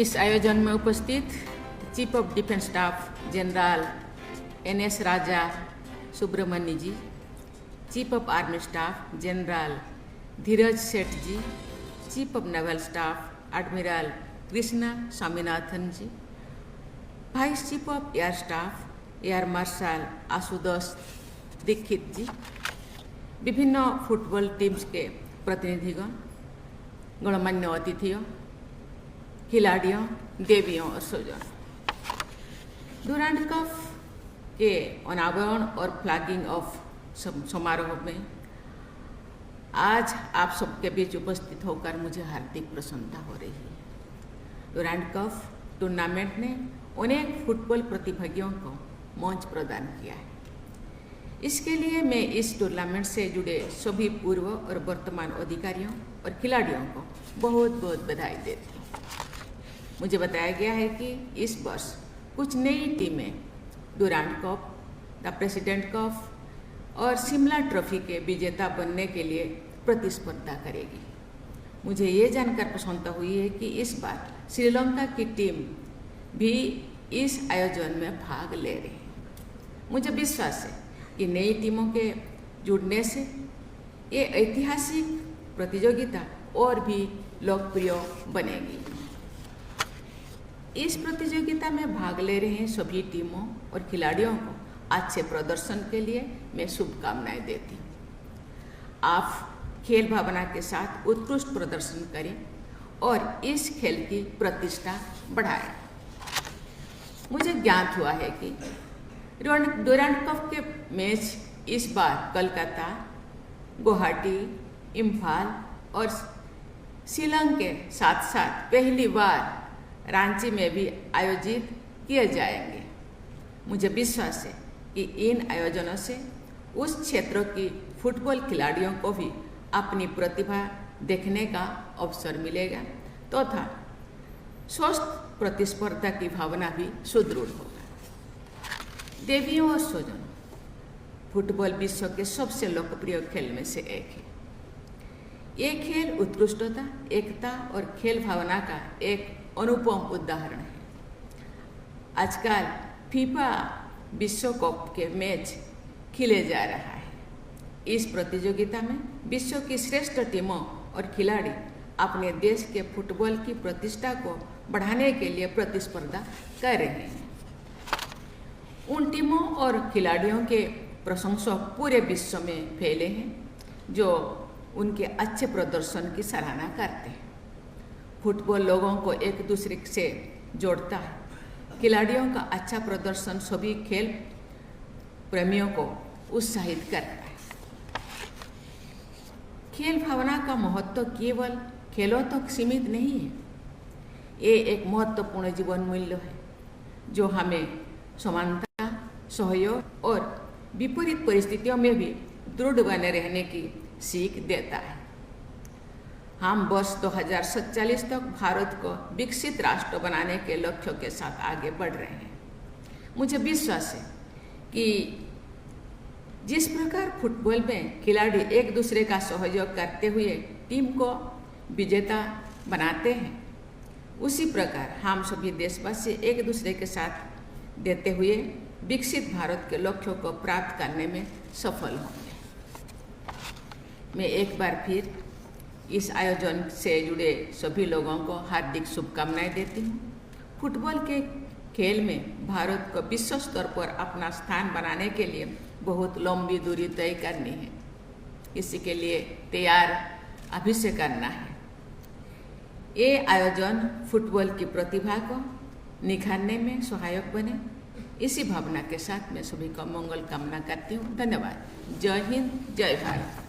इस आयोजन में उपस्थित chief of defence staff general NS Raja Subramanya ji, chief of army staff general Dhiraj Seth ji, chief of naval staff admiral Krishna Swaminathan ji, vice chief of air staff air marshal Ashutosh Dixit ji, विभिन्न football teams के प्रतिनिधिगण, गणमान्य अतिथियों, खिलाड़ियों, देवियों और स्वजनों, डुरांड कप के अनावरण और फ्लैगिंग ऑफ समारोह में आज आप सबके बीच उपस्थित होकर मुझे हार्दिक प्रसन्नता हो रही है। डुरांड कप टूर्नामेंट ने अनेक फुटबॉल प्रतिभागियों को मंच प्रदान किया है। इसके लिए मैं इस टूर्नामेंट से जुड़े सभी पूर्व और वर्तमान अधिकारियों और खिलाड़ियों को बहुत बहुत बधाई देती हूँ। मुझे बताया गया है कि इस वर्ष कुछ नई टीमें Durand cup, the president cup और शिमला ट्रॉफी के विजेता बनने के लिए प्रतिस्पर्धा करेगी। मुझे ये जानकर प्रसन्नता हुई है कि इस बार श्रीलंका की टीम भी इस आयोजन में भाग ले रही है। मुझे विश्वास है कि नई टीमों के जुड़ने से ये ऐतिहासिक प्रतियोगिता और भी लोकप्रिय बनेगी। इस प्रतियोगिता में भाग ले रहे सभी टीमों और खिलाड़ियों को अच्छे प्रदर्शन के लिए मैं शुभकामनाएं देती हूँ। आप खेल भावना के साथ उत्कृष्ट प्रदर्शन करें और इस खेल की प्रतिष्ठा बढ़ाएं। मुझे ज्ञात हुआ है कि डुरांड कप के मैच इस बार कोलकाता, गुवाहाटी, इम्फाल और शिलांग के साथ साथ पहली बार रांची में भी आयोजित किए जाएंगे। मुझे विश्वास है कि इन आयोजनों से उस क्षेत्र की फुटबॉल खिलाड़ियों को भी अपनी प्रतिभा देखने का अवसर मिलेगा तथा स्वस्थ प्रतिस्पर्धा की भावना भी सुदृढ़ होगा। देवियों और स्वजनों, फुटबॉल विश्व के सबसे लोकप्रिय खेल में से एक है। ये खेल उत्कृष्टता, एकता और खेल भावना का एक अनुपम उदाहरण है। आजकल फीफा विश्व कप के मैच खेले जा रहा है। इस प्रतियोगिता में विश्व की श्रेष्ठ टीमों और खिलाड़ी अपने देश के फुटबॉल की प्रतिष्ठा को बढ़ाने के लिए प्रतिस्पर्धा कर रहे हैं। उन टीमों और खिलाड़ियों के प्रशंसक पूरे विश्व में फैले हैं जो उनके अच्छे प्रदर्शन की सराहना करते हैं। फुटबॉल लोगों को एक दूसरे से जोड़ता है। खिलाड़ियों का अच्छा प्रदर्शन सभी खेल प्रेमियों को उत्साहित करता है। खेल भावना का महत्व केवल खेलों तक सीमित नहीं है। ये एक महत्वपूर्ण जीवन मूल्य है जो हमें समानता, सहयोग और विपरीत परिस्थितियों में भी दृढ़ बने रहने की सीख देता है। हम वर्ष 2047 तक भारत को विकसित राष्ट्र बनाने के लक्ष्य के साथ आगे बढ़ रहे हैं। मुझे विश्वास है कि जिस प्रकार फुटबॉल में खिलाड़ी एक दूसरे का सहयोग करते हुए टीम को विजेता बनाते हैं, उसी प्रकार हम सभी देशवासी एक दूसरे के साथ देते हुए विकसित भारत के लक्ष्यों को प्राप्त करने में सफल होंगे। मैं एक बार फिर इस आयोजन से जुड़े सभी लोगों को हार्दिक शुभकामनाएं देती हूँ। फुटबॉल के खेल में भारत को विश्व स्तर पर अपना स्थान बनाने के लिए बहुत लंबी दूरी तय करनी है। इसी के लिए तैयार अभी से करना है। ये आयोजन फुटबॉल की प्रतिभा को निखारने में सहायक बने, इसी भावना के साथ मैं सभी को मंगल कामना करती हूँ। धन्यवाद। जय हिंद, जय भारत।